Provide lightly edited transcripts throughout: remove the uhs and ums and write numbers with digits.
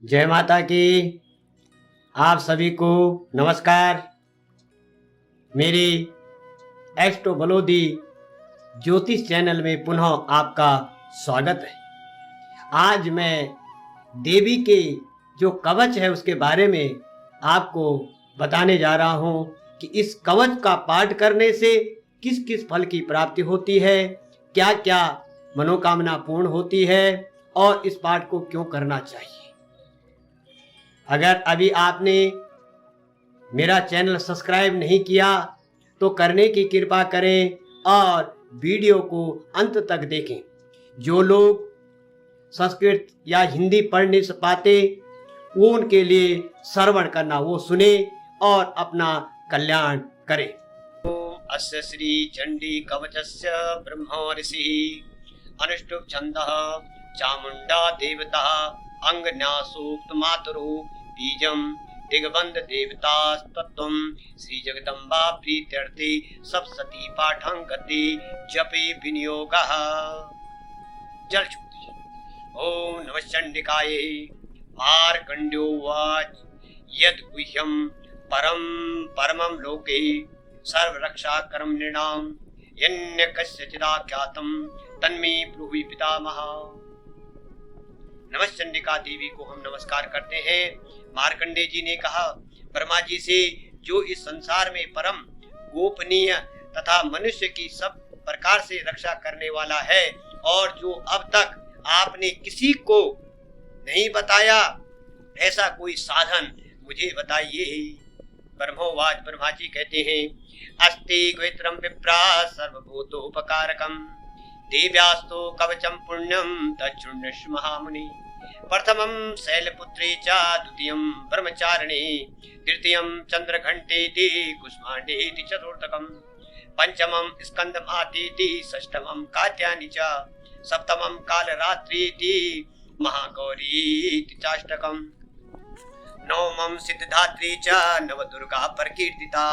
जय माता की। आप सभी को नमस्कार। मेरी एस्ट्रो बलोदी ज्योतिष चैनल में पुनः आपका स्वागत है। आज मैं देवी के जो कवच है उसके बारे में आपको बताने जा रहा हूं कि इस कवच का पाठ करने से किस किस फल की प्राप्ति होती है, क्या क्या मनोकामना पूर्ण होती है और इस पाठ को क्यों करना चाहिए। अगर अभी आपने मेरा चैनल सब्सक्राइब नहीं किया तो करने की कृपा करें और वीडियो को अंत तक देखें। जो लोग संस्कृत या हिंदी पढ़ नहीं पाते वो उनके लिए श्रवण करना, वो सुने और अपना कल्याण करें। ओम अस्य श्री चंडी कवचस्य ब्रह्म ऋषि अनुष्टुप छंदः चामुंडा देवता अंगन्यासूक्त मातरो बीजम दिग्बंध देवता तत्वम श्री जगदम्बा प्रीत्यर्थे सप्तशती पाठं गति जपे विनियोगः। जल शुद्धि। ओम नमः चंडिकाय। मार्कंड्योवाच यद गुह्यं परमं लोके सर्वरक्षा कर्म नृणाम यन्य कस्यचिदाख्यातं तन्मे ब्रूहि पितामह। नमः चंडिका देवी को हम नमस्कार करते हैं। मार्कंडेय जी ने कहा ब्रह्मा जी से, जो इस संसार में परम गोपनीय तथा मनुष्य की सब प्रकार से रक्षा करने वाला है और जो अब तक आपने किसी को नहीं बताया, ऐसा कोई साधन मुझे बताइए। ब्रह्मोवाच। ब्रह्मा जी कहते हैं, अस्ति गोत्रम विप्रा सर्वभूतोपकारकम देव्यास्तो कवचम पुण्यम तच्छृण्वस्व महामुनि। प्रथमं शैलपुत्री च द्वितीयं ब्रह्मचारिणी तृतीयं चंद्रघंटेति कुष्मांडेति चतुर्थकं पंचमं स्कंदमातीति षष्ठमं कात्यायनी च सप्तमं कालरात्रीति महागौरीति चाष्टकं नवमं सिद्धधात्री च नवदुर्गा प्रकीर्तिता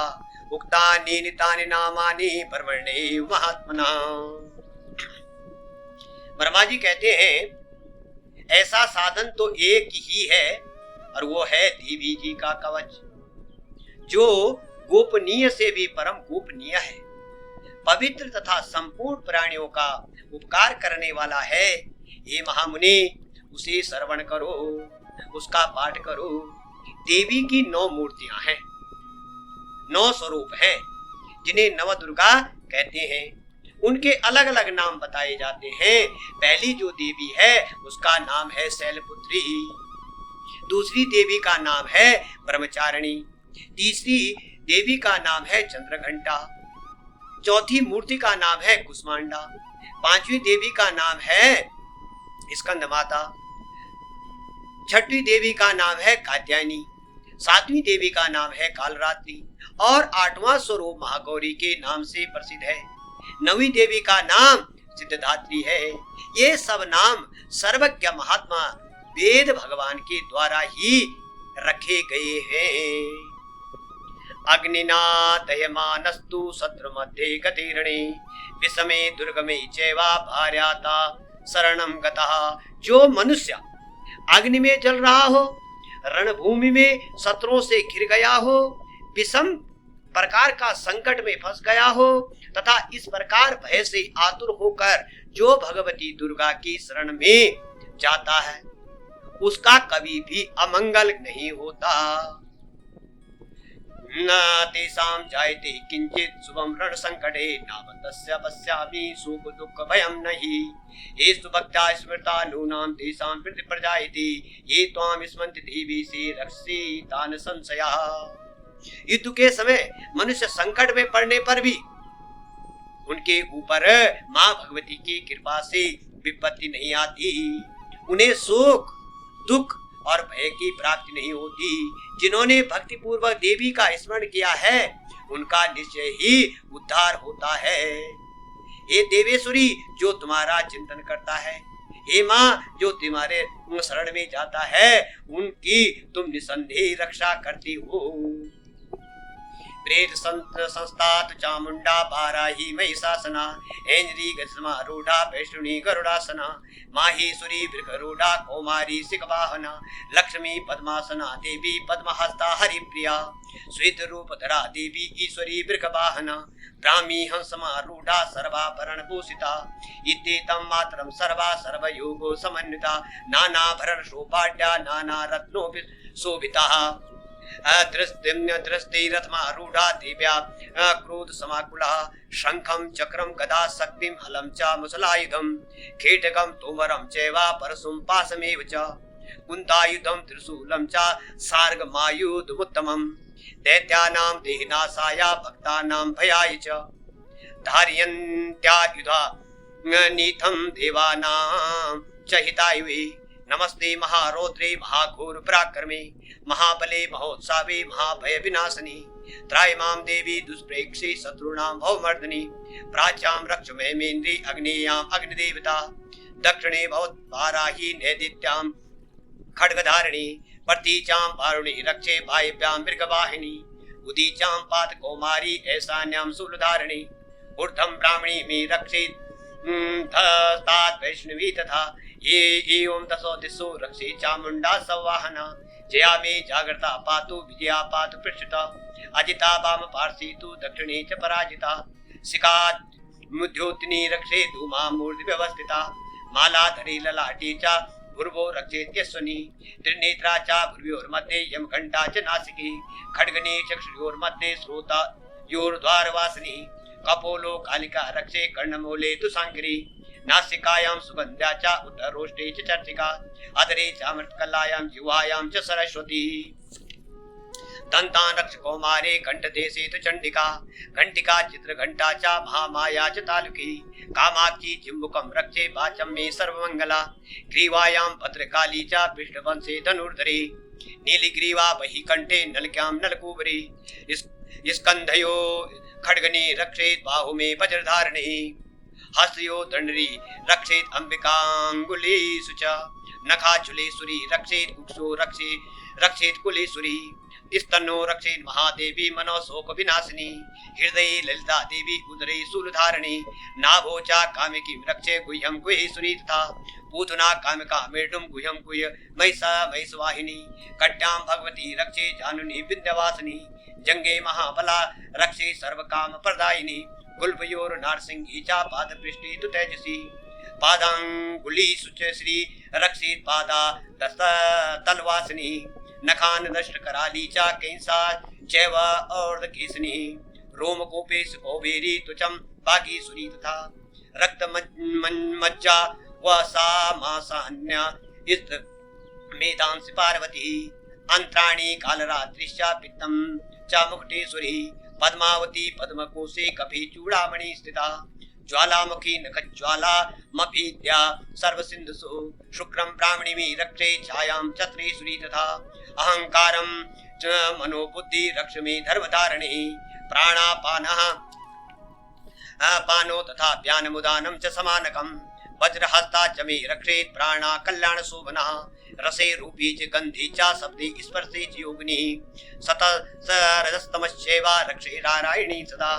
उक्तानि नितानि नामानि ब्रह्मणे महात्मना। ब्रह्मा जी कहते हैं, ऐसा साधन तो एक ही है और वो है देवी जी का कवच, जो गोपनीय से भी परम गोपनीय है, पवित्र तथा संपूर्ण प्राणियों का उपकार करने वाला है। हे महामुनि, उसे श्रवण करो, उसका पाठ करो। देवी की 9 मूर्तियां हैं, 9 स्वरूप हैं, जिन्हें नवदुर्गा कहते हैं। उनके अलग अलग नाम बताए जाते हैं। पहली जो देवी है उसका नाम है शैलपुत्री, दूसरी देवी का नाम है ब्रह्मचारिणी, तीसरी देवी का नाम है चंद्रघंटा, चौथी मूर्ति का नाम है कुष्मांडा, पांचवी देवी का नाम है स्कंदमाता, छठवीं देवी का नाम है कात्यायनी, सातवीं देवी का नाम है कालरात्रि और 8वां स्वरूप महागौरी के नाम से प्रसिद्ध है। 9वीं देवी का नाम सिद्धधात्री है। ये सब नाम सर्वज्ञ महात्मा वेद भगवान के द्वारा ही रखे गए हैं। अग्निना दह्यमानस्तु शत्रु मध्ये गतिरणे विषमे दुर्गमे चैवा भार्याता शरणं गतः। जो मनुष्य अग्नि में जल रहा हो, रणभूमि में शत्रुओं से घिर गया हो, विषम प्रकार का संकट में फंस गया हो तथा इस प्रकार भय से आतुर होकर जो भगवती दुर्गा की शरण में जाता है, उसका कभी भी अमंगल नहीं होता। न तेषां जायते किंचित शुभं रण संकटे नावतस्य पश्यामि सुख दुख भयं नहि। येषु भक्त्या स्मृता नूनां तेषां प्रीति प्रजायते ये त्वां स्मन्ति देवी से रक्षितान् संशयः। युद्ध के समय मनुष्य संकट में पड़ने पर भी उनके ऊपर माँ भगवती की कृपा से विपत्ति नहीं आती, उन्हें सुख दुख और भय की प्राप्ति नहीं होती। जिन्होंने भक्ति पूर्वक देवी का स्मरण किया है उनका निश्चय ही उद्धार होता है। हे देवेश्वरी, जो तुम्हारा चिंतन करता है, हे माँ, जो तुम्हारे शरण में जाता है, उनकी तुम निसंदेह रक्षा करती हो। प्रेत संस्तात चामुंडा बाराही महिषासना ऐन्द्री गजमारूढ़ा वैष्णुनी गरुड़ासना माहेश्वरी वृषरूढ़ा कौमारी सिकवाहना लक्ष्मी पद्मासना देवी पद्महस्ता हरिप्रिया श्वेत रूपधरा देवी ईश्वरी वृषवाहना ब्राह्मी हंसमारूढ़ा सर्वाभरण भूषिता इत्येतं मातरं सर्वा सर्वयोगो समन्विता नानाभरण शोभाढ्या नाना रत्नो शोभिता दृष्टिरथमारूढ़ा दिव्या क्रोध समाकुला शंखं चक्रं गदा शक्तिं हलं च मुसलायुधं खेटकं तोमरं चैव परशुं पाशमेव च कुन्तायुधं त्रिशूलं च सार्गमायुधमुत्तमं दैत्यानां देहनाशाय भक्तानां भयाय च धारयन्त्यायुधा नीतं देवानां च हिताय वे नमस्ते महारौद्रे महाघोर पराक्रमे महाबले महोत्सवे महाभय विनाशनी त्रायमां देवी दुष्प्रेक्षे शत्रूणां भवमर्दिनी प्राच्यां रक्ष महिमेन्द्री अग्नेयाम् अग्निदेवता दक्षिणे भवद्वाराही नैदित्यां खड्गधारिणी प्रतीचां वारुणी रक्षे वायव्यां मृगवाहिनी उदीचां पात कौमारी ऐशान्यां शूलधारिणी ऊर्ध्वं ब्राह्मणी में रक्षे तात वैष्णवी तथा ये एवं दशो दिशो रक्षे चामुंडा संवाहना जया में जागृता पातु विजया पातु पृष्ठता अजिता वाम पार्श्वे तु दक्षिणे च पराजिता शिखात् मुद्योतिनी रक्षे धूमा मूर्ति व्यवस्थिता मालाधरी ललाटी च भूर्भो रक्षेत्यश्वनी त्रिनेत्रा च भूर्भ्योर्मध्ये यमघण्टा च नासिकी खड्गनी चक्षुर्योर्मध्ये श्रोता योर्द्वारवासिनी कपोलो कालिका रक्षे कर्णमूले तु सांगिरी नासिकायां सुगंध्या च उत्तरोष्टे च चर्चिका अधरे च अमृतकलायां जिह्वायां च सरस्वती दन्तान् रक्ष कौमारे कंठदेशे तु चंडिका घंटिका चित्रघंटा च महामाया च तालुकी कामाक्षी जिह्मुखं रक्षे वाचं मे सर्वमंगला ग्रीवायां भद्रकाली च पृष्ठवंशे धनुर्धरे नीलिग्रीवा बहिकण्ठे नलक्यां नलकूबरी स्कन्धयो खड्गनी रक्षेत बाहु में वज्रधारिणी हस्तयो दंडरी रक्षेत अंबिकांगुलीषु च नखाचुलेश्वरी रक्षेत कुक्षो रक्षेत कुलेश्वरी स्तनो रक्षेत महादेवी मनोशोक विनाशिनी हृदये ललिता देवी उदरे शूलधारिणी नाभो च कामिकीं रक्षे गुह्यं गुहेश्वरी तथा पूतना कामिका मृडुं गुह्यं गुह्य महिषवाहिनी कट्यां भगवती रक्षे जानुनी विद्यावासिनी जंगे महाबला रक्षे सर्वकाम प्रदायिनी गुल्फयोर नारसिंही च पादपृष्ठे तु तेजसी पादांगुलीषु च श्री रक्षेत पादा तलवासिनी नखान दष्ट कराली च कैंसा चैव और्धकेसनी रोमकोपेश कौबेरी त्वचं भागीसुरी तथा रक्त मज्जा व सा मासान्या इस्त मेधांसि पार्वती अंतराणी कालरात्रिश्च पित्तं च मुकुटेश्वरी पद्मावती पद्मकोशे कपि चूड़ामणि स्थिता ज्वालामुखी नखज्वाला मभीद्या सर्वसिन्धुषु शुक्रं ब्राह्मणीमि रक्षे छायां चत्रेश्वरी तथा अहंकारं च मनोबुद्धि रक्ष मे धर्मधारिणी प्राणापानः पानो तथा व्यानमुदानं च समानकं वज्रहस्ता च मे रक्षेत् प्राणा कल्याण शोभनः रसे रूपी च गंधी च शब्दे स्पर्शे च योगिनी सत रजस्तमश्चैव रक्षे नारायणी सदा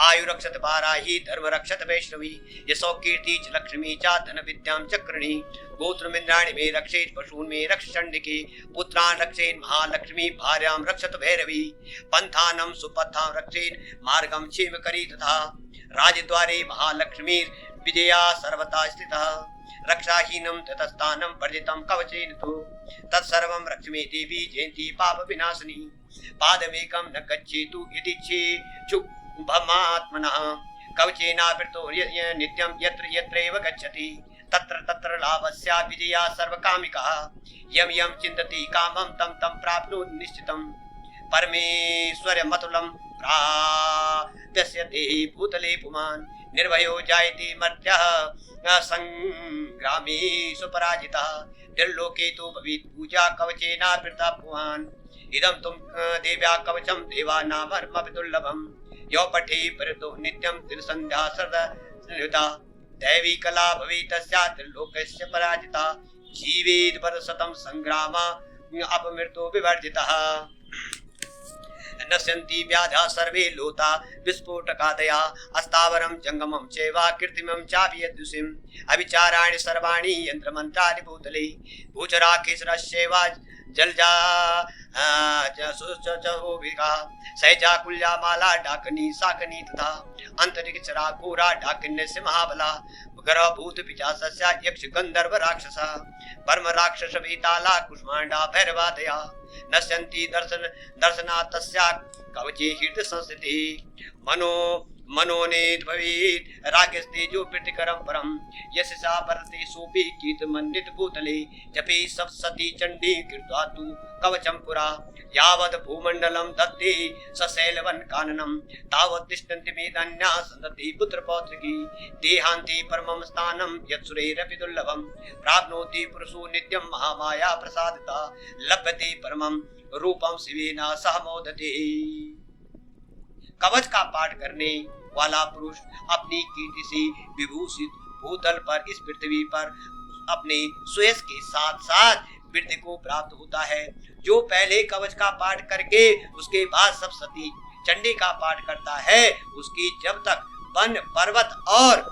आयुरक्षत वाराही धर्म रक्षत वैष्णवी यशो कीर्ति च लक्ष्मी च धन विद्यां चक्रणी गोत्रमिन्द्राणि मे रक्षेत् पशून् मे रक्ष चण्डिके पुत्रान् रक्षेन् महालक्ष्मी भार्यां रक्षत भैरवी पन्थानं सुपथां रक्षेन् मार्गं क्षेमकरी तथा राजद्वारे महालक्ष्मी विजया सर्वथा स्थितः रक्षाहीनं ततस्थानं वर्जितं कवचेन तु तत्सर्वं रक्ष्मे देवी जयन्ती पाप विनाशिनी पादमेकं न गच्छेतु यदि चेच्छुभमात्मनः कवचेनावृतो नित्यं यत्र यत्रैव गच्छति तत्र तत्र लाभस्य विजया सर्वकामिका यं यं चिन्तति कामं तं तं प्राप्नोति निश्चितं परमेश्वरमतुलं प्राप्स्यते भूतले पुमान् निर्भयो जायते मर्त्यः संग्रामेषु पराजितः त्रिलोके तु भवेत् पूजा कवचेनावृता पुमान् इदं तुम देव्या कवचं देवानामर्मपि दुर्लभं यो पठे परितो नित्यं त्रिसन्ध्या सदा दैवी कला भवेत् तस्या त्रिलोकस्य पराजिता जीवेत् वर्षशतं संग्राम अपमृतो विवर्जितः नश्यन्ति व्याधा सर्वे लोता विस्फोटकादया अस्तावरं जंगमं चैवा कृत्रिमं चापि यद्दुषिम् अविचाराणि सर्वाणि यन्त्रमन्त्राणि भूतले भूचराकेशरस्यैवा जलजा सहजा कुल्या माला डाकनी साकनी तथा अंतरिक्ष राघोरा डाकिन्य से महाबला ग्रह भूत पिशाचस्या यक्ष गंधर्व राक्षसा परम राक्षस भीताला कुष्मांडा भैरवादया नश्यन्ति दर्शना तस्या कवचे हृदय संस्थिति मनोनेत भवेत् रागस्तेजो प्रतिकरम परम यशसा परते सोपि कीर्त मंडित भूतले जपे सप्तशती चंडी कृत्वा तु कवचम पुरा यावत् भूमंडलम दत्ते सशैलवन काननम तावत् तिष्ठन्ति मेदन्या सन्तति पुत्र पौत्रिकी देहान्ते परमं स्थानं यत्सुरैरपि दुर्लभं प्राप्नोति पुरुषो नित्यं महामाया प्रसादिता लभ्यते परमं रूपं शिवेन सह मोदते। कवच का पाठ करने वाला पुरुष अपनी कीर्ति से विभूषित भूतल पर इस पृथ्वी पर अपने सुयश के साथ साथ वृद्धि को प्राप्त होता है। जो पहले कवच का पाठ करके उसके बाद सप्तशती चंडी का पाठ करता है उसकी जब तक वन पर्वत और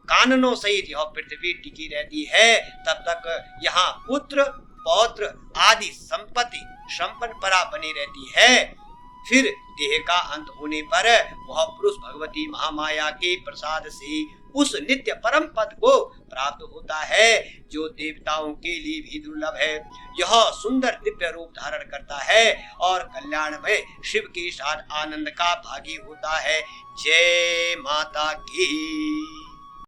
काननों सहित यह पृथ्वी टिकी रहती है तब तक यहाँ पुत्र पौत्र आदि संपत्ति संपन्नपरा बनी रहती है। फिर देह का अंत होने पर वह पुरुष भगवती महामाया के प्रसाद से उस नित्य परम पद को प्राप्त होता है जो देवताओं के लिए भी दुर्लभ है। यह सुंदर दिव्य रूप धारण करता है और कल्याणमय शिव के साथ आनंद का भागी होता है। जय माता की।